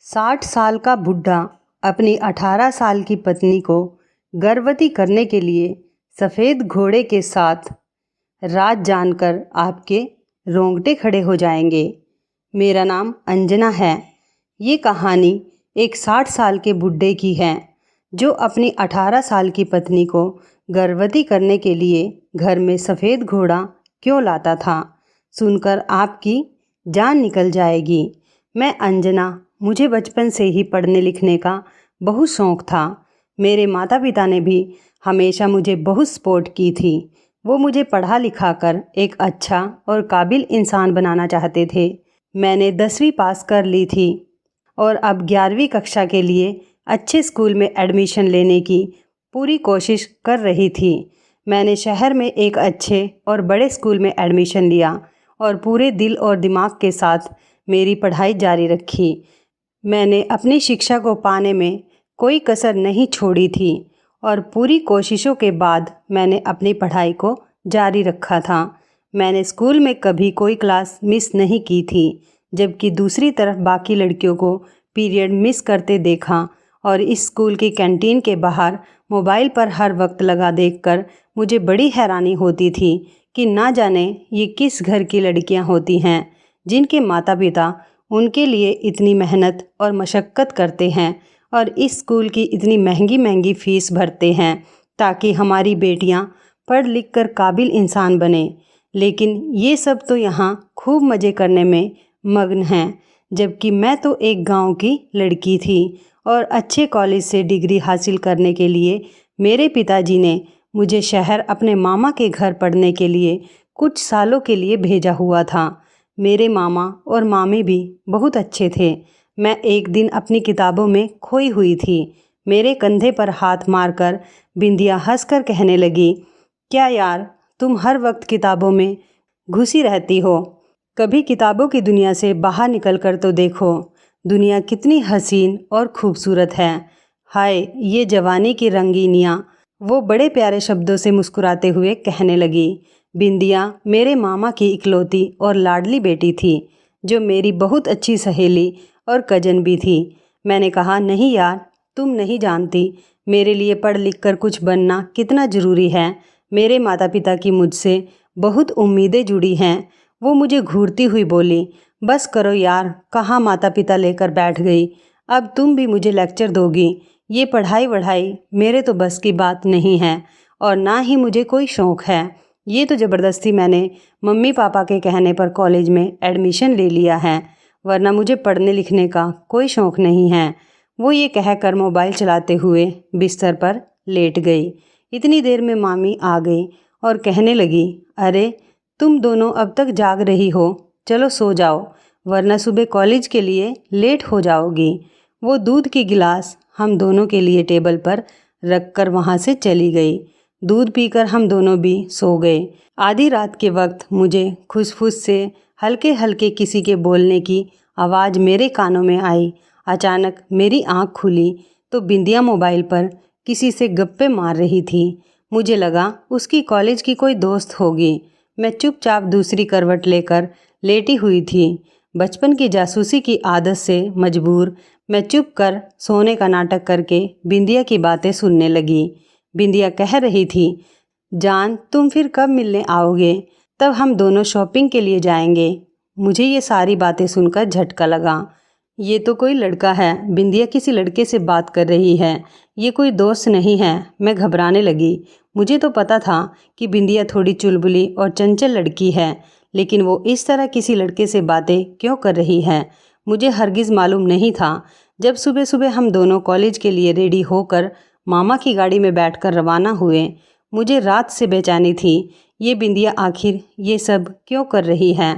60 साल का बुढ़ा अपनी 18 साल की पत्नी को गर्भवती करने के लिए सफ़ेद घोड़े के साथ राज जानकर आपके रोंगटे खड़े हो जाएंगे। मेरा नाम अंजना है। ये कहानी एक 60 साल के बुढ़े की है जो अपनी 18 साल की पत्नी को गर्भवती करने के लिए घर में सफ़ेद घोड़ा क्यों लाता था। सुनकर आपकी जान निकल जाएगी। मैं अंजना, मुझे बचपन से ही पढ़ने लिखने का बहुत शौक़ था। मेरे माता पिता ने भी हमेशा मुझे बहुत सपोर्ट की थी। वो मुझे पढ़ा लिखा कर एक अच्छा और काबिल इंसान बनाना चाहते थे। मैंने 10वीं पास कर ली थी और अब 11वीं कक्षा के लिए अच्छे स्कूल में एडमिशन लेने की पूरी कोशिश कर रही थी। मैंने शहर में एक अच्छे और बड़े स्कूल में एडमिशन लिया और पूरे दिल और दिमाग के साथ मेरी पढ़ाई जारी रखी। मैंने अपनी शिक्षा को पाने में कोई कसर नहीं छोड़ी थी और पूरी कोशिशों के बाद मैंने अपनी पढ़ाई को जारी रखा था। मैंने स्कूल में कभी कोई क्लास मिस नहीं की थी, जबकि दूसरी तरफ बाकी लड़कियों को पीरियड मिस करते देखा और इस स्कूल की कैंटीन के बाहर मोबाइल पर हर वक्त लगा देखकर मुझे बड़ी हैरानी होती थी कि ना जाने ये किस घर की लड़कियां होती हैं जिनके माता पिता उनके लिए इतनी मेहनत और मशक्क़त करते हैं और इस स्कूल की इतनी महंगी महंगी फ़ीस भरते हैं ताकि हमारी बेटियां पढ़ लिख कर काबिल इंसान बने। लेकिन ये सब तो यहाँ खूब मज़े करने में मग्न हैं, जबकि मैं तो एक गांव की लड़की थी और अच्छे कॉलेज से डिग्री हासिल करने के लिए मेरे पिताजी ने मुझे शहर अपने मामा के घर पढ़ने के लिए कुछ सालों के लिए भेजा हुआ था। मेरे मामा और मामी भी बहुत अच्छे थे। मैं एक दिन अपनी किताबों में खोई हुई थी। मेरे कंधे पर हाथ मारकर बिंदिया हंसकर कहने लगी, क्या यार, तुम हर वक्त किताबों में घुसी रहती हो। कभी किताबों की दुनिया से बाहर निकल कर तो देखो, दुनिया कितनी हसीन और खूबसूरत है। हाय ये जवानी की रंगीनियाँ, वो बड़े प्यारे शब्दों से मुस्कुराते हुए कहने लगी। बिंदिया मेरे मामा की इकलौती और लाडली बेटी थी, जो मेरी बहुत अच्छी सहेली और कजन भी थी। मैंने कहा, नहीं यार, तुम नहीं जानती मेरे लिए पढ़ लिख कर कुछ बनना कितना ज़रूरी है। मेरे माता पिता की मुझसे बहुत उम्मीदें जुड़ी हैं। वो मुझे घूरती हुई बोली, बस करो यार, कहाँ माता पिता लेकर बैठ गई। अब तुम भी मुझे लेक्चर दोगी। ये पढ़ाई वढ़ाई मेरे तो बस की बात नहीं है और ना ही मुझे कोई शौक़ है। ये तो ज़बरदस्ती मैंने मम्मी पापा के कहने पर कॉलेज में एडमिशन ले लिया है, वरना मुझे पढ़ने लिखने का कोई शौक़ नहीं है। वो ये कहकर मोबाइल चलाते हुए बिस्तर पर लेट गई। इतनी देर में मामी आ गई और कहने लगी, अरे तुम दोनों अब तक जाग रही हो, चलो सो जाओ, वरना सुबह कॉलेज के लिए लेट हो जाओगी। वो दूध की गिलास हम दोनों के लिए टेबल पर रख कर वहाँ से चली गई। दूध पीकर हम दोनों भी सो गए। आधी रात के वक्त मुझे खुसफुस से हल्के हल्के किसी के बोलने की आवाज़ मेरे कानों में आई। अचानक मेरी आँख खुली तो बिंदिया मोबाइल पर किसी से गप्पे मार रही थी। मुझे लगा उसकी कॉलेज की कोई दोस्त होगी। मैं चुपचाप दूसरी करवट लेकर लेटी हुई थी। बचपन की जासूसी की आदत से मजबूर मैं चुप कर सोने का नाटक करके बिंदिया की बातें सुनने लगी। बिंदिया कह रही थी, जान तुम फिर कब मिलने आओगे, तब हम दोनों शॉपिंग के लिए जाएंगे। मुझे ये सारी बातें सुनकर झटका लगा। ये तो कोई लड़का है, बिंदिया किसी लड़के से बात कर रही है, ये कोई दोस्त नहीं है। मैं घबराने लगी। मुझे तो पता था कि बिंदिया थोड़ी चुलबुली और चंचल लड़की है, लेकिन वो इस तरह किसी लड़के से बातें क्यों कर रही है, मुझे हरगिज़ मालूम नहीं था। जब सुबह सुबह हम दोनों कॉलेज के लिए रेडी होकर मामा की गाड़ी में बैठकर रवाना हुए, मुझे रात से बेचैनी थी। ये बिंदिया आखिर ये सब क्यों कर रही है,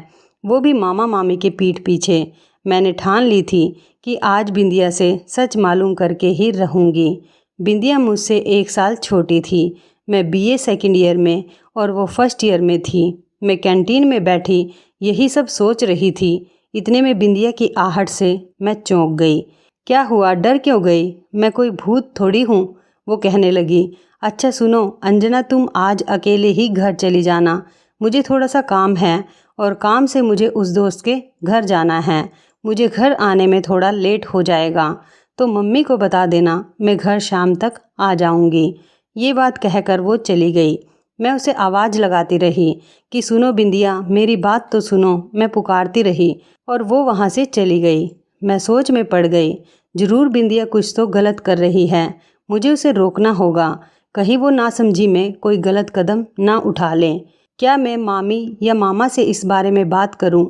वो भी मामा मामी के पीठ पीछे। मैंने ठान ली थी कि आज बिंदिया से सच मालूम करके ही रहूँगी। बिंदिया मुझसे 1 साल छोटी थी। मैं बीए सेकंड ईयर में और वो फर्स्ट ईयर में थी। मैं कैंटीन में बैठी यही सब सोच रही थी। इतने में बिंदिया की आहट से मैं चौंक गई। क्या हुआ, डर क्यों गई? मैं कोई भूत थोड़ी हूँ, वो कहने लगी। अच्छा सुनो अंजना, तुम आज अकेले ही घर चली जाना, मुझे थोड़ा सा काम है और काम से मुझे उस दोस्त के घर जाना है। मुझे घर आने में थोड़ा लेट हो जाएगा, तो मम्मी को बता देना, मैं घर शाम तक आ जाऊंगी। ये बात कहकर वो चली गई। मैं उसे आवाज़ लगाती रही कि सुनो बिंदिया, मेरी बात तो सुनो। मैं पुकारती रही और वो वहाँ से चली गई। मैं सोच में पड़ गई, ज़रूर बिंदिया कुछ तो गलत कर रही है, मुझे उसे रोकना होगा, कहीं वो नासमझी में कोई गलत कदम ना उठा लें। क्या मैं मामी या मामा से इस बारे में बात करूं?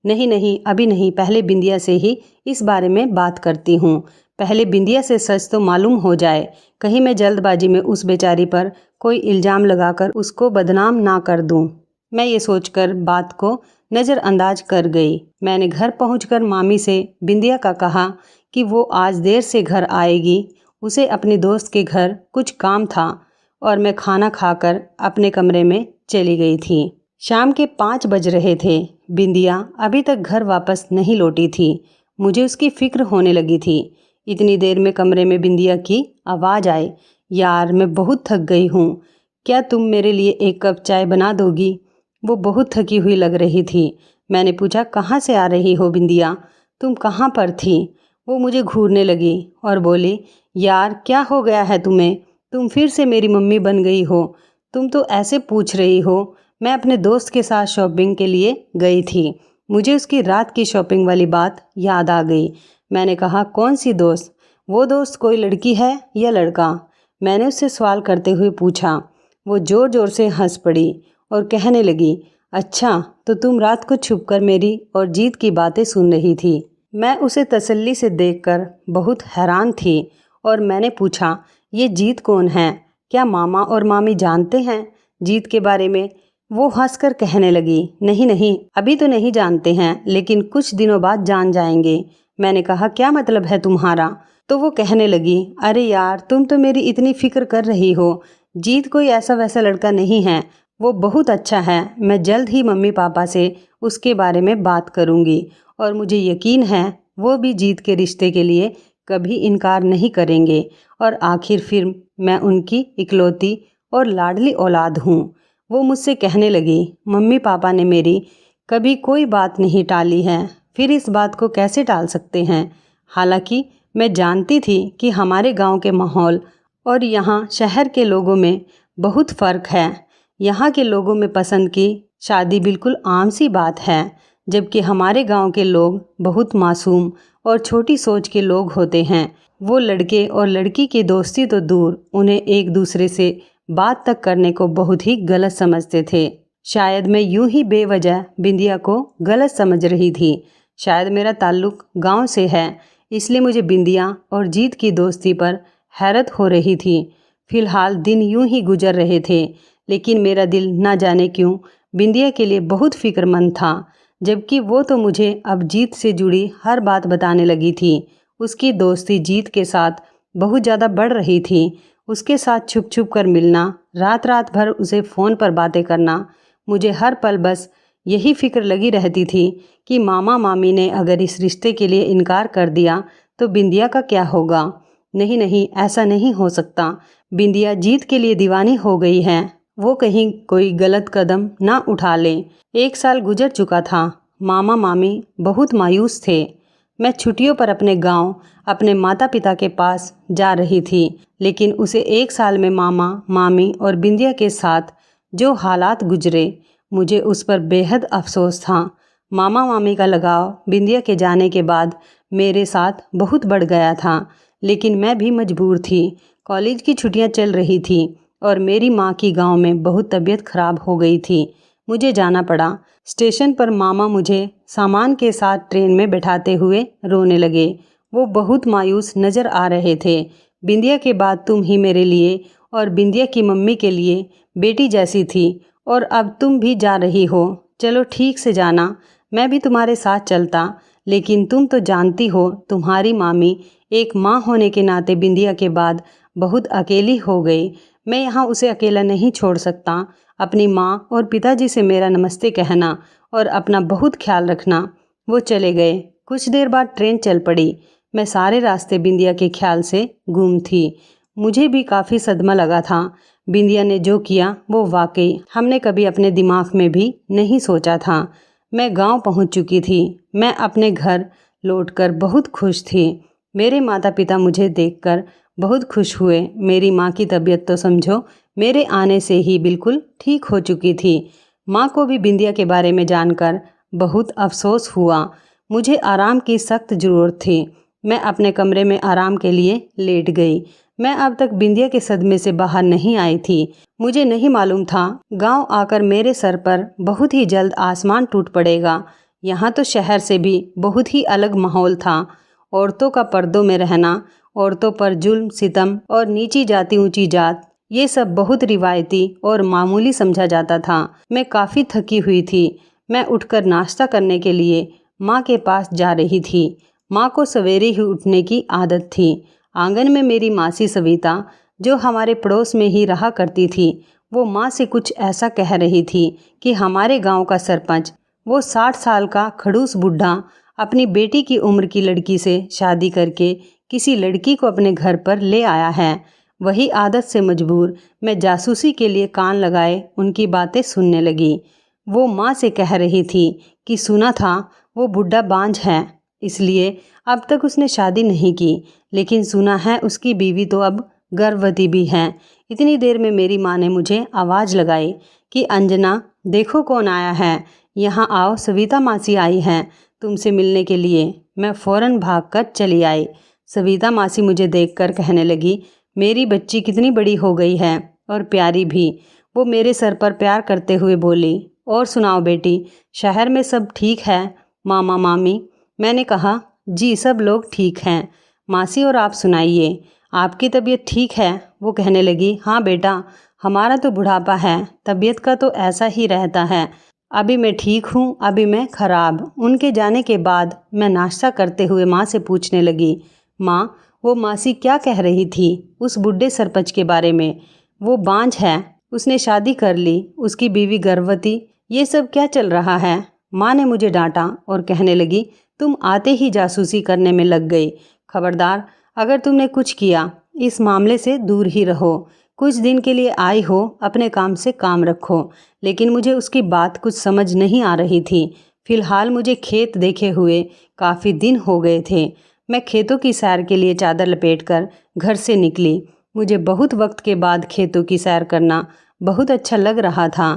नहीं नहीं, अभी नहीं, पहले बिंदिया से ही इस बारे में बात करती हूँ। पहले बिंदिया से सच तो मालूम हो जाए, कहीं मैं जल्दबाजी में उस बेचारी पर कोई इल्ज़ाम लगाकर उसको बदनाम ना कर दूं। मैं ये सोचकर बात को नज़रअंदाज कर गई। मैंने घर पहुंचकर मामी से बिंदिया का कहा कि वो आज देर से घर आएगी, उसे अपने दोस्त के घर कुछ काम था, और मैं खाना खाकर अपने कमरे में चली गई थी। शाम के 5 बज रहे थे। बिंदिया अभी तक घर वापस नहीं लौटी थी। मुझे उसकी फिक्र होने लगी थी। इतनी देर में कमरे में बिंदिया की आवाज़ आई, यार मैं बहुत थक गई हूँ, क्या तुम मेरे लिए एक कप चाय बना दोगी? वो बहुत थकी हुई लग रही थी। मैंने पूछा, कहाँ से आ रही हो बिंदिया, तुम कहाँ पर थी? वो मुझे घूरने लगी और बोली, यार क्या हो गया है तुम्हें, तुम फिर से मेरी मम्मी बन गई हो, तुम तो ऐसे पूछ रही हो। मैं अपने दोस्त के साथ शॉपिंग के लिए गई थी। मुझे उसकी रात की शॉपिंग वाली बात याद आ गई। मैंने कहा, कौन सी दोस्त? वो दोस्त कोई लड़की है या लड़का? मैंने उससे सवाल करते हुए पूछा। वो ज़ोर ज़ोर से हंस पड़ी और कहने लगी, अच्छा तो तुम रात को छुपकर मेरी और जीत की बातें सुन रही थी। मैं उसे तसल्ली से देखकर बहुत हैरान थी और मैंने पूछा, ये जीत कौन है? क्या मामा और मामी जानते हैं जीत के बारे में? वो हंसकर कहने लगी, नहीं नहीं, अभी तो नहीं जानते हैं, लेकिन कुछ दिनों बाद जान जाएंगे। मैंने कहा, क्या मतलब है तुम्हारा? तो वो कहने लगी, अरे यार तुम तो मेरी इतनी फिक्र कर रही हो, जीत कोई ऐसा वैसा लड़का नहीं है, वो बहुत अच्छा है। मैं जल्द ही मम्मी पापा से उसके बारे में बात करूँगी और मुझे यकीन है वो भी जीत के रिश्ते के लिए कभी इनकार नहीं करेंगे, और आखिर फिर मैं उनकी इकलौती और लाडली औलाद हूँ। वो मुझसे कहने लगी, मम्मी पापा ने मेरी कभी कोई बात नहीं टाली है, फिर इस बात को कैसे टाल सकते हैं? हालांकि मैं जानती थी कि हमारे गांव के माहौल और यहाँ शहर के लोगों में बहुत फ़र्क है। यहाँ के लोगों में पसंद की शादी बिल्कुल आम सी बात है, जबकि हमारे गांव के लोग बहुत मासूम और छोटी सोच के लोग होते हैं। वो लड़के और लड़की की दोस्ती तो दूर, उन्हें एक दूसरे से बात तक करने को बहुत ही गलत समझते थे। शायद मैं यूं ही बेवजह बिंदिया को गलत समझ रही थी। शायद मेरा ताल्लुक गांव से है, इसलिए मुझे बिंदिया और जीत की दोस्ती पर हैरत हो रही थी। फिलहाल दिन यूं ही गुजर रहे थे, लेकिन मेरा दिल ना जाने क्यों बिंदिया के लिए बहुत फिक्रमंद था, जबकि वो तो मुझे अब जीत से जुड़ी हर बात बताने लगी थी। उसकी दोस्ती जीत के साथ बहुत ज़्यादा बढ़ रही थी। उसके साथ छुप छुप कर मिलना, रात रात भर उसे फ़ोन पर बातें करना, मुझे हर पल बस यही फिक्र लगी रहती थी कि मामा मामी ने अगर इस रिश्ते के लिए इनकार कर दिया तो बिंदिया का क्या होगा। नहीं नहीं, ऐसा नहीं हो सकता। बिंदिया जीत के लिए दीवानी हो गई है, वो कहीं कोई गलत कदम ना उठा ले। 1 साल गुजर चुका था। मामा मामी बहुत मायूस थे। मैं छुट्टियों पर अपने गांव अपने माता पिता के पास जा रही थी, लेकिन उसे 1 साल में मामा मामी और बिंदिया के साथ जो हालात गुजरे, मुझे उस पर बेहद अफसोस था। मामा मामी का लगाव बिंदिया के जाने के बाद मेरे साथ बहुत बढ़ गया था, लेकिन मैं भी मजबूर थी। कॉलेज की छुट्टियां चल रही थी और मेरी माँ की गांव में बहुत तबीयत खराब हो गई थी। मुझे जाना पड़ा। स्टेशन पर मामा मुझे सामान के साथ ट्रेन में बैठाते हुए रोने लगे। वो बहुत मायूस नज़र आ रहे थे। बिंदिया के बाद तुम ही मेरे लिए और बिंदिया की मम्मी के लिए बेटी जैसी थी, और अब तुम भी जा रही हो। चलो ठीक से जाना, मैं भी तुम्हारे साथ चलता, लेकिन तुम तो जानती हो तुम्हारी मामी एक माँ होने के नाते बिंदिया के बाद बहुत अकेली हो गई। मैं यहाँ उसे अकेला नहीं छोड़ सकता। अपनी माँ और पिताजी से मेरा नमस्ते कहना और अपना बहुत ख्याल रखना। वो चले गए। कुछ देर बाद ट्रेन चल पड़ी। मैं सारे रास्ते बिंदिया के ख्याल से गुम थी। मुझे भी काफ़ी सदमा लगा था। बिंदिया ने जो किया वो वाकई हमने कभी अपने दिमाग में भी नहीं सोचा था। मैं गांव पहुंच चुकी थी। मैं अपने घर लौटकर बहुत खुश थी। मेरे माता पिता मुझे देखकर बहुत खुश हुए। मेरी माँ की तबीयत तो समझो मेरे आने से ही बिल्कुल ठीक हो चुकी थी। माँ को भी बिंदिया के बारे में जानकर बहुत अफसोस हुआ। मुझे आराम की सख्त ज़रूरत थी। मैं अपने कमरे में आराम के लिए लेट गई। मैं अब तक बिंदिया के सदमे से बाहर नहीं आई थी। मुझे नहीं मालूम था गांव आकर मेरे सर पर बहुत ही जल्द आसमान टूट पड़ेगा। यहाँ तो शहर से भी बहुत ही अलग माहौल था। औरतों का पर्दों में रहना, औरतों पर जुल्म सितम और नीची जाति ऊंची जात, ये सब बहुत रिवायती और मामूली समझा जाता था। मैं काफ़ी थकी हुई थी। मैं उठकर नाश्ता करने के लिए माँ के पास जा रही थी। माँ को सवेरे ही उठने की आदत थी। आंगन में मेरी मासी सविता, जो हमारे पड़ोस में ही रहा करती थी, वो माँ से कुछ ऐसा कह रही थी कि हमारे गांव का सरपंच, वो 60 साल का खड़ूस बुढ़ा, अपनी बेटी की उम्र की लड़की से शादी करके किसी लड़की को अपने घर पर ले आया है। वही आदत से मजबूर मैं जासूसी के लिए कान लगाए उनकी बातें सुनने लगी। वो माँ से कह रही थी कि सुना था वो बुढ़ा बांझ है, इसलिए अब तक उसने शादी नहीं की, लेकिन सुना है उसकी बीवी तो अब गर्भवती भी है। इतनी देर में मेरी माँ ने मुझे आवाज़ लगाई कि अंजना, देखो कौन आया है, यहाँ आओ, सविता मासी आई हैं तुमसे मिलने के लिए। मैं फ़ौरन भागकर चली आई। सविता मासी मुझे देखकर कहने लगी, मेरी बच्ची कितनी बड़ी हो गई है और प्यारी भी। वो मेरे सर पर प्यार करते हुए बोली, और सुनाओ बेटी, शहर में सब ठीक है मामा मामी? मैंने कहा, जी सब लोग ठीक हैं मासी, और आप सुनाइए, आपकी तबीयत ठीक है? वो कहने लगी, हाँ बेटा, हमारा तो बुढ़ापा है, तबीयत का तो ऐसा ही रहता है। अभी मैं ठीक हूँ, अभी मैं ख़राब। उनके जाने के बाद मैं नाश्ता करते हुए माँ से पूछने लगी, माँ, वो मासी क्या कह रही थी उस बुढ़े सरपंच के बारे में? वो बांझ है, उसने शादी कर ली, उसकी बीवी गर्भवती, ये सब क्या चल रहा है? माँ ने मुझे डांटा और कहने लगी, तुम आते ही जासूसी करने में लग गई। खबरदार, अगर तुमने कुछ किया, इस मामले से दूर ही रहो। कुछ दिन के लिए आई हो, अपने काम से काम रखो। लेकिन मुझे उसकी बात कुछ समझ नहीं आ रही थी। फिलहाल मुझे खेत देखे हुए काफ़ी दिन हो गए थे। मैं खेतों की सैर के लिए चादर लपेटकर घर से निकली। मुझे बहुत वक्त के बाद खेतों की सैर करना बहुत अच्छा लग रहा था।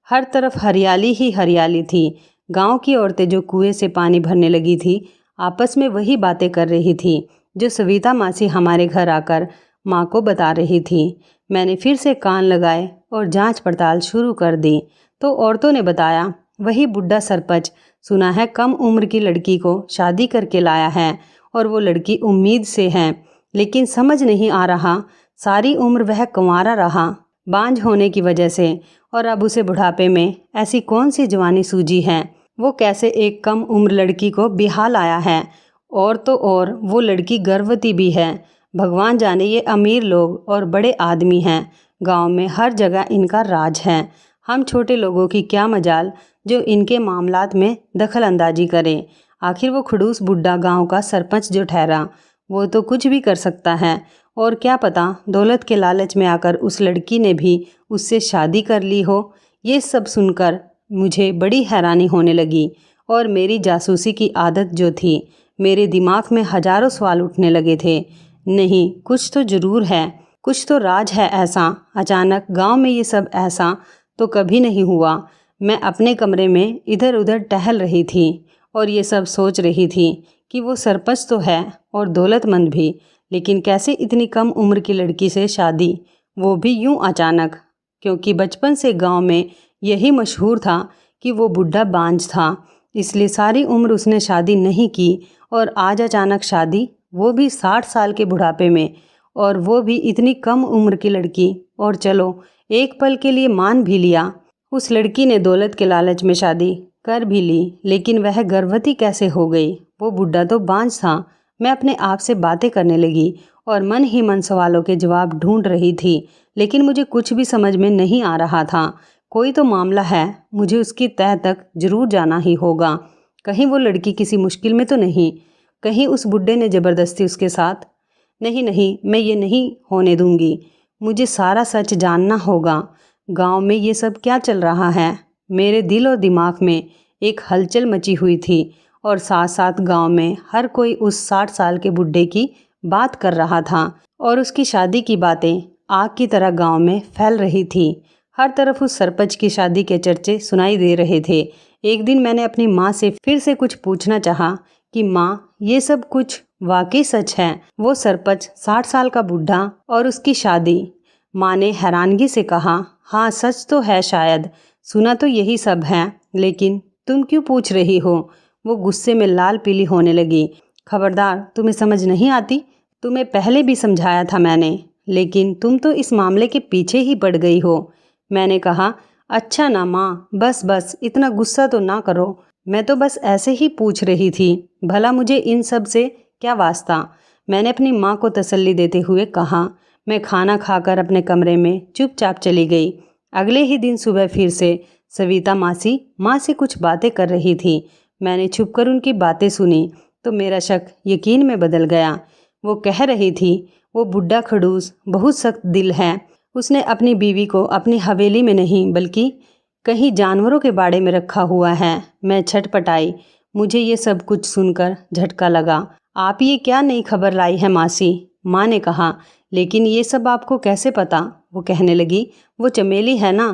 हर तरफ हरियाली ही हरियाली थी। गांव की औरतें जो कुएं से पानी भरने लगी थी, आपस में वही बातें कर रही थी जो सविता मासी हमारे घर आकर माँ को बता रही थी। मैंने फिर से कान लगाए और जांच पड़ताल शुरू कर दी तो औरतों ने बताया, वही बुढ़ा सरपंच, सुना है कम उम्र की लड़की को शादी करके लाया है और वो लड़की उम्मीद से है, लेकिन समझ नहीं आ रहा सारी उम्र वह कुंवारा रहा बांझ होने की वजह से, और अब उसे बुढ़ापे में ऐसी कौन सी जवानी सूझी है, वो कैसे एक कम उम्र लड़की को बिहा लाया है। और तो और वो लड़की गर्भवती भी है। भगवान जाने ये अमीर लोग और बड़े आदमी हैं, गांव में हर जगह इनका राज है। हम छोटे लोगों की क्या मजाल जो इनके मामलात में दखल अंदाजी करें। आखिर वो खड़ूस बुढ़ा गांव का सरपंच जो ठहरा, वो तो कुछ भी कर सकता है, और क्या पता दौलत के लालच में आकर उस लड़की ने भी उससे शादी कर ली हो। ये सब सुनकर मुझे बड़ी हैरानी होने लगी और मेरी जासूसी की आदत जो थी, मेरे दिमाग में हजारों सवाल उठने लगे थे। नहीं, कुछ तो ज़रूर है, कुछ तो राज है ऐसा। अचानक गांव में ये सब ऐसा तो कभी नहीं हुआ। मैं अपने कमरे में इधर उधर टहल रही थी और ये सब सोच रही थी कि वो सरपंच तो है और दौलतमंद भी, लेकिन कैसे इतनी कम उम्र की लड़की से शादी, वो भी यूं अचानक? क्योंकि बचपन से गांव में यही मशहूर था कि वो बुढ़ा बांझ था, इसलिए सारी उम्र उसने शादी नहीं की, और आज अचानक शादी, वो भी 60 साल के बुढ़ापे में, और वो भी इतनी कम उम्र की लड़की। और चलो एक पल के लिए मान भी लिया, उस लड़की ने दौलत के लालच में शादी कर भी ली, लेकिन वह गर्भवती कैसे हो गई? वो बुढ़ा तो बांझ था। मैं अपने आप से बातें करने लगी और मन ही मन सवालों के जवाब ढूंढ रही थी, लेकिन मुझे कुछ भी समझ में नहीं आ रहा था। कोई तो मामला है, मुझे उसकी तह तक जरूर जाना ही होगा। कहीं वो लड़की किसी मुश्किल में तो नहीं, कहीं उस बुढ़े ने ज़बरदस्ती उसके साथ? नहीं नहीं, मैं ये नहीं होने दूंगी। मुझे सारा सच जानना होगा। गांव में ये सब क्या चल रहा है? मेरे दिल और दिमाग में एक हलचल मची हुई थी और साथ साथ गांव में हर कोई उस 60 साल के बुढ़े की बात कर रहा था और उसकी शादी की बातें आग की तरह गांव में फैल रही थी। हर तरफ उस सरपंच की शादी के चर्चे सुनाई दे रहे थे। एक दिन मैंने अपनी माँ से फिर से कुछ पूछना चाहा कि माँ, ये सब कुछ वाकई सच है? वो सरपंच 60 साल का बुढ़ा और उसकी शादी। माँ ने हैरानगी से कहा, हाँ सच तो है, शायद सुना तो यही सब है, लेकिन तुम क्यों पूछ रही हो? वो गुस्से में लाल पीली होने लगी। खबरदार, तुम्हें समझ नहीं आती? तुम्हें पहले भी समझाया था मैंने, लेकिन तुम तो इस मामले के पीछे ही पड़ गई हो। मैंने कहा, अच्छा ना माँ, बस बस इतना गुस्सा तो ना करो, मैं तो बस ऐसे ही पूछ रही थी, भला मुझे इन सब से क्या वास्ता? मैंने अपनी माँ को तसल्ली देते हुए कहा। मैं खाना खाकर अपने कमरे में चुपचाप चली गई। अगले ही दिन सुबह फिर से सविता मासी माँ से कुछ बातें कर रही थी। मैंने छुपकर उनकी बातें सुनी तो मेरा शक यकीन में बदल गया। वो कह रही थी, वो बुढ़ा खड़ूस बहुत सख्त दिल है। उसने अपनी बीवी को अपनी हवेली में नहीं बल्कि कहीं जानवरों के बाड़े में रखा हुआ है। मैं छटपटाई। मुझे ये सब कुछ सुनकर झटका लगा। आप ये क्या नई खबर लाई है मासी? माँ ने कहा, लेकिन ये सब आपको कैसे पता? वो कहने लगी, वो चमेली है ना,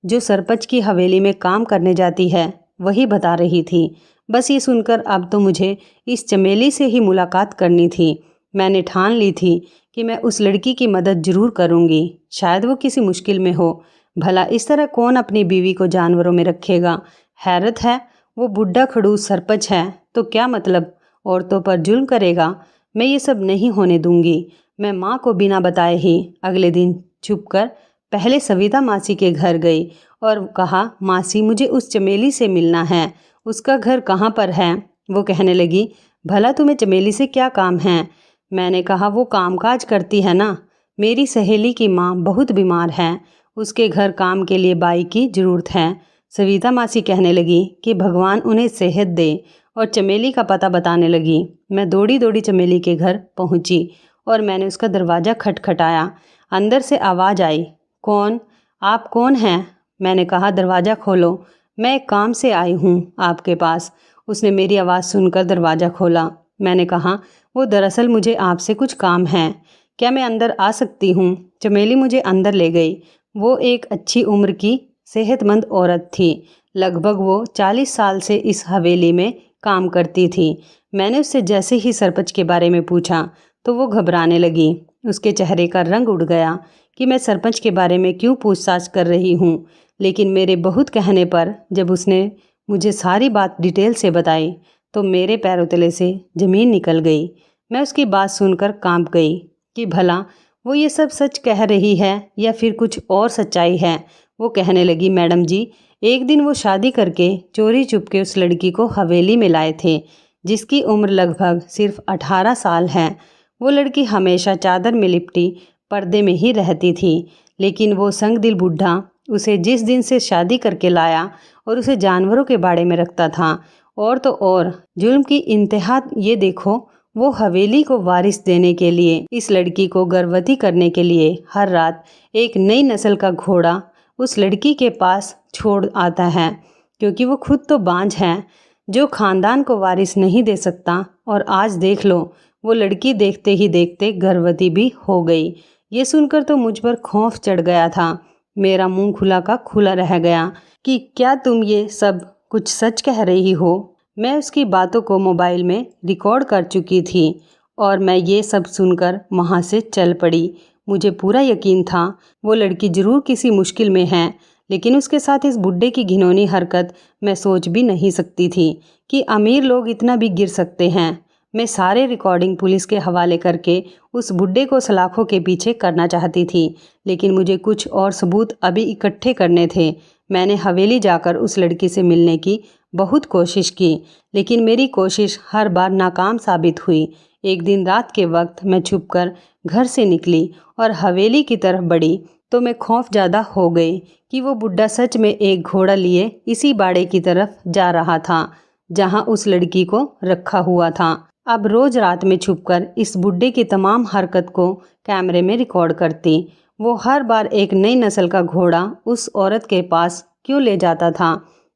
जो सरपंच की हवेली में काम करने जाती है, वही बता रही थी। बस ये सुनकर अब तो मुझे इस चमेली से ही मुलाकात करनी थी। मैंने ठान ली थी कि मैं उस लड़की की मदद जरूर करूँगी। शायद वो किसी मुश्किल में हो। भला इस तरह कौन अपनी बीवी को जानवरों में रखेगा? हैरत है, वो बुढ़ा खड़ूस सरपंच है तो क्या मतलब औरतों पर जुल्म करेगा? मैं ये सब नहीं होने दूंगी। मैं माँ को बिना बताए ही अगले दिन छुपकर पहले सविता मासी के घर गई और कहा, मासी मुझे उस चमेली से मिलना है। उसका घर कहाँ पर है? वो कहने लगी, भला तुम्हें चमेली से क्या काम है? मैंने कहा, वो कामकाज करती है ना। मेरी सहेली की माँ बहुत बीमार है, उसके घर काम के लिए बाई की ज़रूरत है। सविता मासी कहने लगी कि भगवान उन्हें सेहत दे और चमेली का पता बताने लगी। मैं दौड़ी दौड़ी चमेली के घर पहुंची और मैंने उसका दरवाज़ा खटखटाया। अंदर से आवाज़ आई, कौन? आप कौन हैं? मैंने कहा, दरवाज़ा खोलो, मैं एक काम से आई हूँ आपके पास। उसने मेरी आवाज़ सुनकर दरवाज़ा खोला। मैंने कहा, वो दरअसल मुझे आपसे कुछ काम है, क्या मैं अंदर आ सकती हूँ? चमेली मुझे अंदर ले गई। वो एक अच्छी उम्र की सेहतमंद औरत थी। लगभग वो 40 साल से इस हवेली में काम करती थी। मैंने उससे जैसे ही सरपंच के बारे में पूछा तो वो घबराने लगी। उसके चेहरे का रंग उड़ गया कि मैं सरपंच के बारे में क्यों पूछताछ कर रही हूँ। लेकिन मेरे बहुत कहने पर जब उसने मुझे सारी बात डिटेल से बताई तो मेरे पैरों तले से ज़मीन निकल गई। मैं उसकी बात सुनकर कांप गई कि भला वो ये सब सच कह रही है या फिर कुछ और सच्चाई है। वो कहने लगी, मैडम जी, एक दिन वो शादी करके चोरी चुपके उस लड़की को हवेली में लाए थे जिसकी उम्र लगभग सिर्फ 18 साल है। वो लड़की हमेशा चादर में लिपटी पर्दे में ही रहती थी, लेकिन वो संगदिल बुढ़ा उसे जिस दिन से शादी करके लाया और उसे जानवरों के बाड़े में रखता था। और तो और जुल्म की इंतहा ये देखो, वो हवेली को वारिस देने के लिए, इस लड़की को गर्भवती करने के लिए हर रात एक नई नस्ल का घोड़ा उस लड़की के पास छोड़ आता है, क्योंकि वो खुद तो बांझ है, जो खानदान को वारिस नहीं दे सकता। और आज देख लो, वो लड़की देखते ही देखते गर्भवती भी हो गई। ये सुनकर तो मुझ पर खौफ चढ़ गया था। मेरा मुंह खुला का खुला रह गया कि क्या तुम ये सब कुछ सच कह रही हो? मैं उसकी बातों को मोबाइल में रिकॉर्ड कर चुकी थी और मैं ये सब सुनकर वहाँ से चल पड़ी। मुझे पूरा यकीन था वो लड़की ज़रूर किसी मुश्किल में है, लेकिन उसके साथ इस बुढ़े की घिनौनी हरकत मैं सोच भी नहीं सकती थी कि अमीर लोग इतना भी गिर सकते हैं। मैं सारे रिकॉर्डिंग पुलिस के हवाले करके उस बुढ़े को सलाखों के पीछे करना चाहती थी, लेकिन मुझे कुछ और सबूत अभी इकट्ठे करने थे। मैंने हवेली जाकर उस लड़की से मिलने की बहुत कोशिश की, लेकिन मेरी कोशिश हर बार नाकाम साबित हुई। एक दिन रात के वक्त मैं छुपकर घर से निकली और हवेली की तरफ बढ़ी तो मैं खौफ ज़्यादा हो गई कि वो बुढ़ा सच में एक घोड़ा लिए इसी बाड़े की तरफ जा रहा था जहां उस लड़की को रखा हुआ था। अब रोज़ रात में छुपकर इस बुढ़े की तमाम हरकत को कैमरे में रिकॉर्ड करती। वो हर बार एक नई नस्ल का घोड़ा उस औरत के पास क्यों ले जाता था?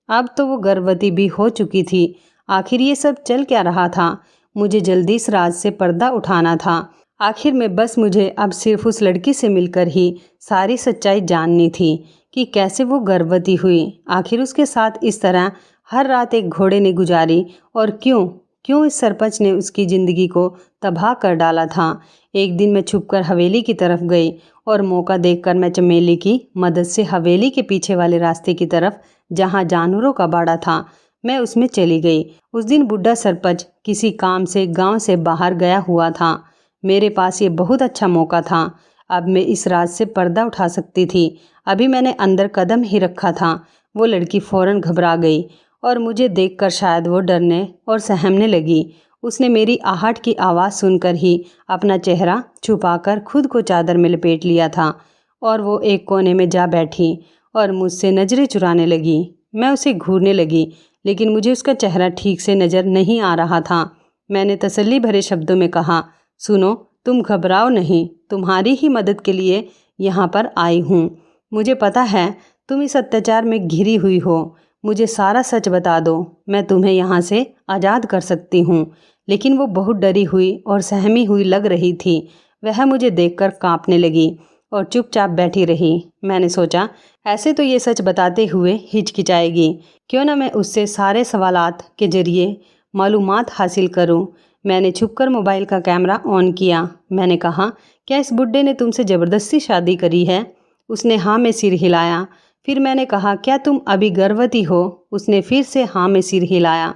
अब तो वो गर्भवती भी हो चुकी थी। आखिर ये सब चल क्या रहा था? मुझे जल्दी इस राज से पर्दा उठाना था। आखिर में बस मुझे अब सिर्फ उस लड़की से मिलकर ही सारी सच्चाई जाननी थी कि कैसे वो गर्भवती हुई। आखिर उसके साथ इस तरह हर रात एक घोड़े ने गुजारी और क्यों क्यों इस सरपंच ने उसकी ज़िंदगी को तबाह कर डाला था। एक दिन मैं छुपकर हवेली की तरफ गई और मौका देखकर मैं चमेली की मदद से हवेली के पीछे वाले रास्ते की तरफ, जहाँ जानवरों का बाड़ा था, मैं उसमें चली गई। उस दिन बुढ़ा सरपंच किसी काम से गांव से बाहर गया हुआ था। मेरे पास ये बहुत अच्छा मौका था। अब मैं इस राज से पर्दा उठा सकती थी। अभी मैंने अंदर कदम ही रखा था, वो लड़की फौरन घबरा गई और मुझे देखकर शायद वो डरने और सहमने लगी। उसने मेरी आहट की आवाज़ सुनकर ही अपना चेहरा छुपाकर खुद को चादर में लपेट लिया था और वो एक कोने में जा बैठी और मुझसे नज़रें चुराने लगी। मैं उसे घूरने लगी, लेकिन मुझे उसका चेहरा ठीक से नज़र नहीं आ रहा था। मैंने तसल्ली भरे शब्दों में कहा, सुनो, तुम घबराओ नहीं, तुम्हारी ही मदद के लिए यहाँ पर आई हूँ। मुझे पता है तुम इस अत्याचार में घिरी हुई हो। मुझे सारा सच बता दो, मैं तुम्हें यहाँ से आज़ाद कर सकती हूँ। लेकिन वो बहुत डरी हुई और सहमी हुई लग रही थी। वह मुझे देखकर कांपने लगी और चुपचाप बैठी रही। मैंने सोचा, ऐसे तो ये सच बताते हुए हिचकिचाएगी, क्यों ना मैं उससे सारे सवालात के जरिए मालूमात हासिल करूं। मैंने छुपकर मोबाइल का कैमरा ऑन किया। मैंने कहा, क्या इस बुड्ढे ने तुमसे ज़बरदस्ती शादी करी है? उसने हाँ में सिर हिलाया। फिर मैंने कहा, क्या तुम अभी गर्भवती हो? उसने फिर से हाँ में सिर हिलाया।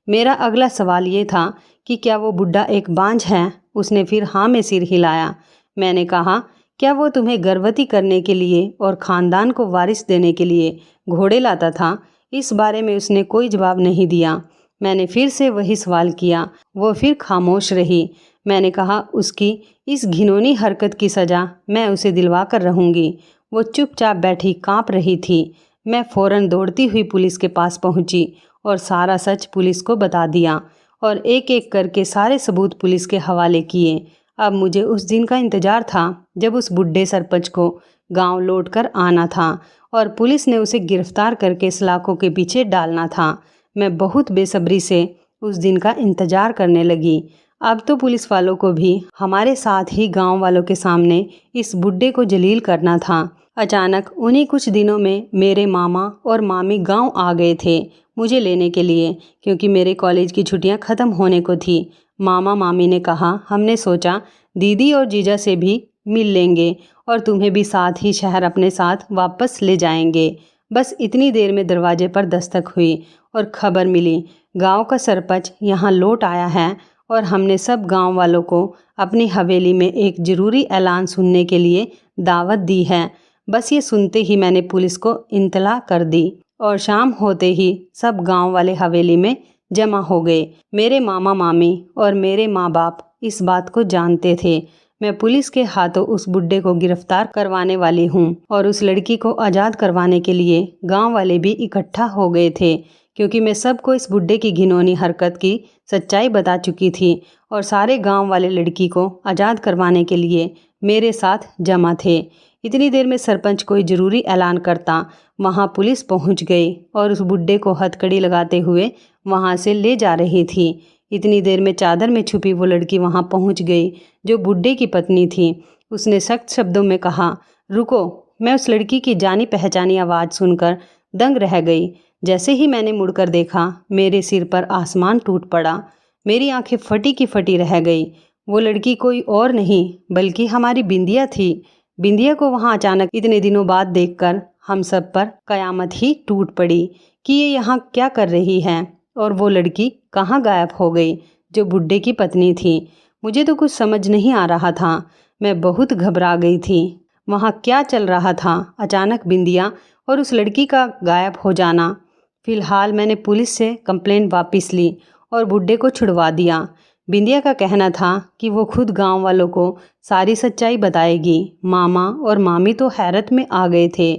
मेरा अगला सवाल ये था कि क्या वो बुड्ढा एक बांझ है? उसने फिर हाँ में सिर हिलाया। मैंने कहा, क्या वो तुम्हें गर्भवती करने के लिए और ख़ानदान को वारिस देने के लिए घोड़े लाता था? इस बारे में उसने कोई जवाब नहीं दिया। मैंने फिर से वही सवाल किया। वो फिर खामोश रही। मैंने कहा, उसकी इस घिनौनी हरकत की सज़ा मैं उसे दिलवा कर रहूँगी। वो चुपचाप बैठी काँप रही थी। मैं फ़ौरन दौड़ती हुई पुलिस के पास पहुँची और सारा सच पुलिस को बता दिया और एक एक करके सारे सबूत पुलिस के हवाले किए। अब मुझे उस दिन का इंतज़ार था जब उस बुढ़े सरपंच को गांव लौटकर आना था और पुलिस ने उसे गिरफ्तार करके सलाखों के पीछे डालना था। मैं बहुत बेसब्री से उस दिन का इंतज़ार करने लगी। अब तो पुलिस वालों को भी हमारे साथ ही गांव वालों के सामने इस बुढ़े को जलील करना था। अचानक उन्हीं कुछ दिनों में मेरे मामा और मामी गांव आ गए थे मुझे लेने के लिए, क्योंकि मेरे कॉलेज की छुट्टियां ख़त्म होने को थी। मामा मामी ने कहा, हमने सोचा दीदी और जीजा से भी मिल लेंगे और तुम्हें भी साथ ही शहर अपने साथ वापस ले जाएंगे। बस इतनी देर में दरवाजे पर दस्तक हुई और खबर मिली, गांव का सरपंच यहाँ लौट आया है और हमने सब गांव वालों को अपनी हवेली में एक ज़रूरी ऐलान सुनने के लिए दावत दी है। बस ये सुनते ही मैंने पुलिस को इत्तला कर दी और शाम होते ही सब गांव वाले हवेली में जमा हो गए। मेरे मामा मामी और मेरे माँ बाप इस बात को जानते थे। मैं पुलिस के हाथों उस बुड्ढे को गिरफ्तार करवाने वाली हूँ और उस लड़की को आज़ाद करवाने के लिए गांव वाले भी इकट्ठा हो गए थे, क्योंकि मैं सबको इस बुड्ढे की घिनौनी हरकत की सच्चाई बता चुकी थी और सारे गांव वाले लड़की को आज़ाद करवाने के लिए मेरे साथ जमा थे। इतनी देर में सरपंच कोई ज़रूरी ऐलान करता वहाँ पुलिस पहुँच गई और उस बुड्ढे को हथकड़ी लगाते हुए वहाँ से ले जा रही थी। इतनी देर में चादर में छुपी वो लड़की वहाँ पहुँच गई जो बुड्ढे की पत्नी थी। उसने सख्त शब्दों में कहा, रुको। मैं उस लड़की की जानी पहचानी आवाज़ सुनकर दंग रह गई। जैसे ही मैंने मुड़कर देखा, मेरे सिर पर आसमान टूट पड़ा। मेरी आंखें फटी की फटी रह गई। वो लड़की कोई और नहीं बल्कि हमारी बिंदिया थी। बिंदिया को वहाँ अचानक इतने दिनों बाद देखकर हम सब पर कयामत ही टूट पड़ी कि ये यहाँ क्या कर रही है और वो लड़की कहाँ गायब हो गई जो बुड्ढे की पत्नी थी। मुझे तो कुछ समझ नहीं आ रहा था। मैं बहुत घबरा गई थी। वहाँ क्या चल रहा था? अचानक बिंदिया और उस लड़की का गायब हो जाना। फिलहाल मैंने पुलिस से कंप्लेंट वापस ली और बुड्ढे को छुड़वा दिया। बिंदिया का कहना था कि वो खुद गांव वालों को सारी सच्चाई बताएगी। मामा और मामी तो हैरत में आ गए थे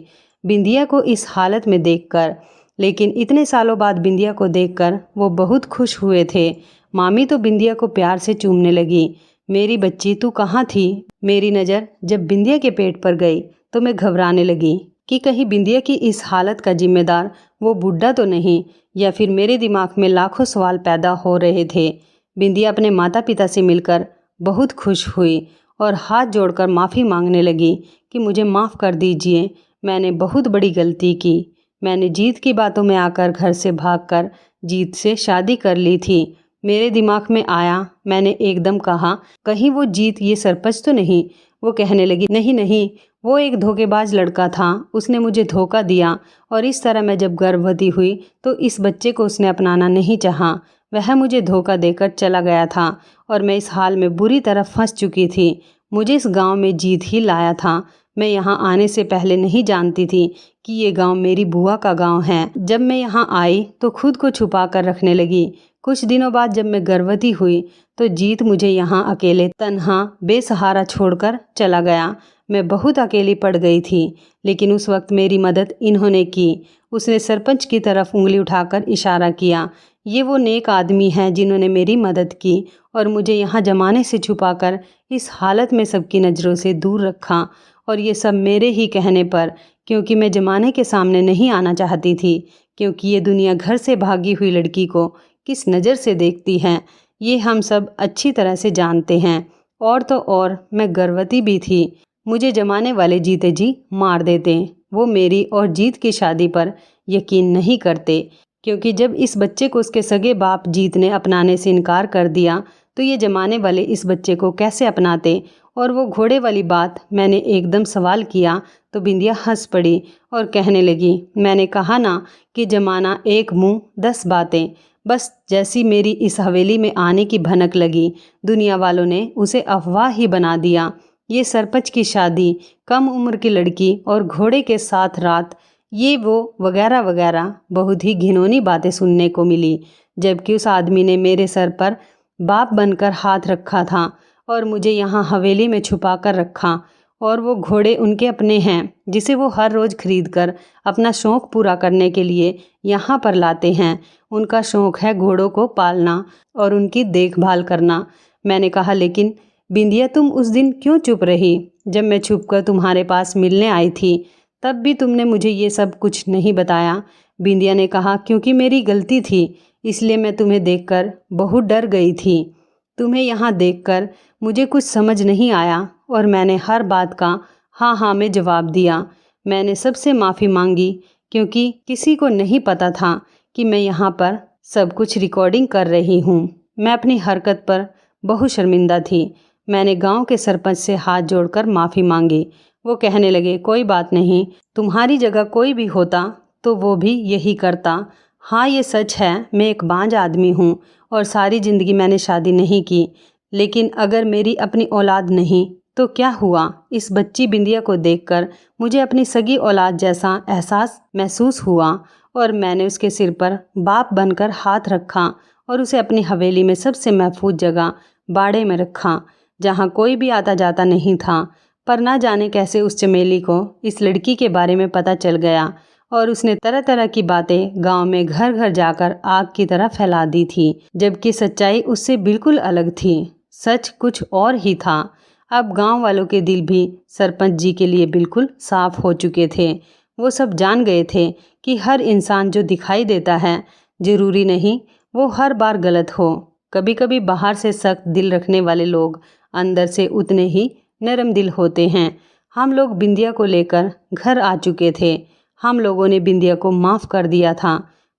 बिंदिया को इस हालत में देखकर, लेकिन इतने सालों बाद बिंदिया को देखकर वो बहुत खुश हुए थे। मामी तो बिंदिया को प्यार से चूमने लगी। मेरी बच्ची, तू कहाँ थी? मेरी नज़र जब बिंदिया के पेट पर गई तो मैं घबराने लगी कि कहीं बिंदिया की इस हालत का जिम्मेदार वो बुढ़ा तो नहीं या फिर मेरे दिमाग में लाखों सवाल पैदा हो रहे थे। बिंदिया अपने माता पिता से मिलकर बहुत खुश हुई और हाथ जोड़कर माफ़ी मांगने लगी कि मुझे माफ़ कर दीजिए, मैंने बहुत बड़ी गलती की। मैंने जीत की बातों में आकर घर से भागकर जीत से शादी कर ली थी। मेरे दिमाग में आया, मैंने एकदम कहा, कहीं वो जीत ये सरपंच तो नहीं। वो कहने लगी, नहीं नहीं, वो एक धोखेबाज लड़का था, उसने मुझे धोखा दिया और इस तरह मैं जब गर्भवती हुई तो इस बच्चे को उसने अपनाना नहीं चाहा। वह मुझे धोखा देकर चला गया था और मैं इस हाल में बुरी तरह फंस चुकी थी। मुझे इस गांव में जीत ही लाया था। मैं यहाँ आने से पहले नहीं जानती थी कि ये गांव मेरी बुआ का गांव है। जब मैं यहाँ आई तो खुद को छुपा कर रखने लगी। कुछ दिनों बाद जब मैं गर्भवती हुई तो जीत मुझे यहाँ अकेले तन्हा बेसहारा छोड़कर चला गया। मैं बहुत अकेली पड़ गई थी, लेकिन उस वक्त मेरी मदद इन्होंने की। उसने सरपंच की तरफ उंगली उठाकर इशारा किया। ये वो नेक आदमी हैं जिन्होंने मेरी मदद की और मुझे यहाँ जमाने से छुपाकर इस हालत में सबकी नज़रों से दूर रखा। और ये सब मेरे ही कहने पर, क्योंकि मैं जमाने के सामने नहीं आना चाहती थी, क्योंकि ये दुनिया घर से भागी हुई लड़की को किस नज़र से देखती है ये हम सब अच्छी तरह से जानते हैं। और तो और मैं गर्भवती भी थी। मुझे जमाने वाले जीते जी मार देते। वो मेरी और जीत की शादी पर यकीन नहीं करते, क्योंकि जब इस बच्चे को उसके सगे बाप जीत ने अपनाने से इनकार कर दिया तो ये जमाने वाले इस बच्चे को कैसे अपनाते। और वो घोड़े वाली बात मैंने एकदम सवाल किया तो बिंदिया हंस पड़ी और कहने लगी, मैंने कहा ना कि जमाना एक मुंह 10 बातें। बस जैसी मेरी इस हवेली में आने की भनक लगी, दुनिया वालों ने उसे अफवाह ही बना दिया। ये सरपंच की शादी, कम उम्र की लड़की और घोड़े के साथ रात, ये वो वगैरह वगैरह बहुत ही घिनौनी बातें सुनने को मिली। जबकि उस आदमी ने मेरे सर पर बाप बनकर हाथ रखा था और मुझे यहाँ हवेली में छुपा कर रखा। और वो घोड़े उनके अपने हैं जिसे वो हर रोज़ खरीद कर अपना शौक़ पूरा करने के लिए यहाँ पर लाते हैं। उनका शौक़ है घोड़ों को पालना और उनकी देखभाल करना। मैंने कहा, लेकिन बिंदिया तुम उस दिन क्यों चुप रही? जब मैं छुपकर तुम्हारे पास मिलने आई थी तब भी तुमने मुझे ये सब कुछ नहीं बताया। बिंदिया ने कहा, क्योंकि मेरी गलती थी, इसलिए मैं तुम्हें देखकर बहुत डर गई थी। तुम्हें यहाँ देखकर मुझे कुछ समझ नहीं आया और मैंने हर बात का हाँ हाँ में जवाब दिया। मैंने सबसे माफ़ी मांगी क्योंकि किसी को नहीं पता था कि मैं यहाँ पर सब कुछ रिकॉर्डिंग कर रही हूँ। मैं अपनी हरकत पर बहुत शर्मिंदा थी। मैंने गांव के सरपंच से हाथ जोड़कर माफ़ी मांगी। वो कहने लगे, कोई बात नहीं, तुम्हारी जगह कोई भी होता तो वो भी यही करता। हाँ, ये सच है, मैं एक बांझ आदमी हूँ और सारी ज़िंदगी मैंने शादी नहीं की, लेकिन अगर मेरी अपनी औलाद नहीं तो क्या हुआ? इस बच्ची बिंदिया को देखकर मुझे अपनी सगी औलाद जैसा एहसास महसूस हुआ और मैंने उसके सिर पर बाप बनकर हाथ रखा और उसे अपनी हवेली में सबसे महफूज जगह बाड़े में रखा, जहाँ कोई भी आता जाता नहीं था। पर ना जाने कैसे उस चमेली को इस लड़की के बारे में पता चल गया और उसने तरह तरह की बातें गांव में घर घर जाकर आग की तरह फैला दी थी, जबकि सच्चाई उससे बिल्कुल अलग थी। सच कुछ और ही था। अब गांव वालों के दिल भी सरपंच जी के लिए बिल्कुल साफ हो चुके थे। वो सब जान गए थे कि हर इंसान जो दिखाई देता है ज़रूरी नहीं वो हर बार गलत हो। कभी कभी बाहर से सख्त दिल रखने वाले लोग अंदर से उतने ही नरम दिल होते हैं। हम लोग बिंदिया को लेकर घर आ चुके थे। हम लोगों ने बिंदिया को माफ़ कर दिया था।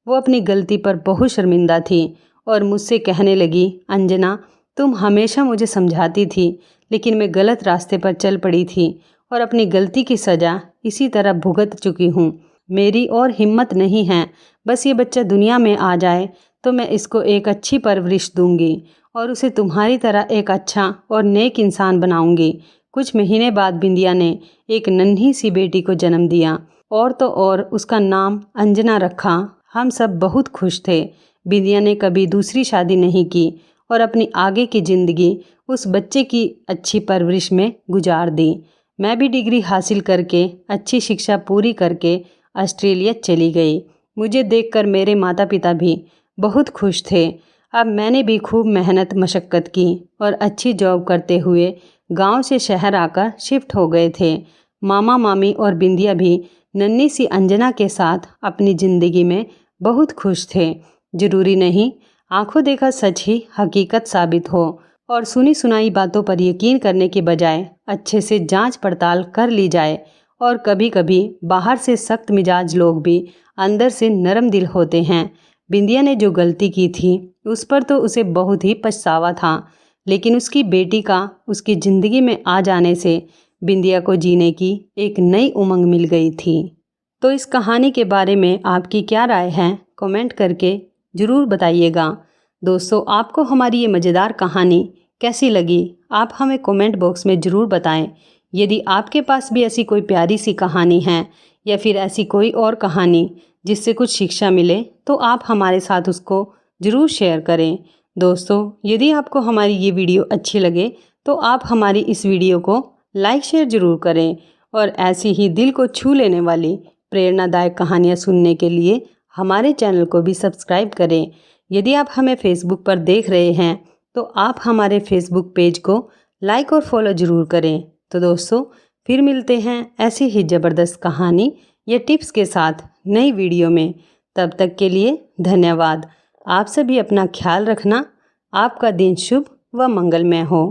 वो अपनी गलती पर बहुत शर्मिंदा थी और मुझसे कहने लगी, अंजना, तुम हमेशा मुझे समझाती थी, लेकिन मैं गलत रास्ते पर चल पड़ी थी और अपनी गलती की सज़ा इसी तरह भुगत चुकी हूँ। मेरी और हिम्मत नहीं है। बस ये बच्चा दुनिया में आ जाए तो मैं इसको एक अच्छी परवरिश दूंगी और उसे तुम्हारी तरह एक अच्छा और नेक इंसान बनाऊंगी। कुछ महीने बाद बिंदिया ने एक नन्ही सी बेटी को जन्म दिया और तो और उसका नाम अंजना रखा। हम सब बहुत खुश थे। बिंदिया ने कभी दूसरी शादी नहीं की और अपनी आगे की ज़िंदगी उस बच्चे की अच्छी परवरिश में गुजार दी। मैं भी डिग्री हासिल करके अच्छी शिक्षा पूरी करके ऑस्ट्रेलिया चली गई। मुझे देखकर मेरे माता पिता भी बहुत खुश थे। अब मैंने भी खूब मेहनत मशक्क़त की और अच्छी जॉब करते हुए गांव से शहर आकर शिफ्ट हो गए थे। मामा मामी और बिंदिया भी नन्ही सी अंजना के साथ अपनी ज़िंदगी में बहुत खुश थे। जरूरी नहीं आंखों देखा सच ही हकीकत साबित हो, और सुनी सुनाई बातों पर यकीन करने के बजाय अच्छे से जांच पड़ताल कर ली जाए। और कभी कभी बाहर से सख्त मिजाज लोग भी अंदर से नरम दिल होते हैं। बिंदिया ने जो गलती की थी उस पर तो उसे बहुत ही पछतावा था, लेकिन उसकी बेटी का उसकी ज़िंदगी में आ जाने से बिंदिया को जीने की एक नई उमंग मिल गई थी। तो इस कहानी के बारे में आपकी क्या राय है, कमेंट करके ज़रूर बताइएगा। दोस्तों, आपको हमारी ये मज़ेदार कहानी कैसी लगी, आप हमें कमेंट बॉक्स में ज़रूर बताएं। यदि आपके पास भी ऐसी कोई प्यारी सी कहानी है या फिर ऐसी कोई और कहानी जिससे कुछ शिक्षा मिले, तो आप हमारे साथ उसको ज़रूर शेयर करें। दोस्तों, यदि आपको हमारी ये वीडियो अच्छी लगे तो आप हमारी इस वीडियो को लाइक शेयर ज़रूर करें, और ऐसी ही दिल को छू लेने वाली प्रेरणादायक कहानियाँ सुनने के लिए हमारे चैनल को भी सब्सक्राइब करें। यदि आप हमें फेसबुक पर देख रहे हैं तो आप हमारे फेसबुक पेज को लाइक और फॉलो ज़रूर करें। तो दोस्तों, फिर मिलते हैं ऐसी ही ज़बरदस्त कहानी या टिप्स के साथ नई वीडियो में। तब तक के लिए धन्यवाद। आप सभी अपना ख्याल रखना। आपका दिन शुभ व मंगलमय हो।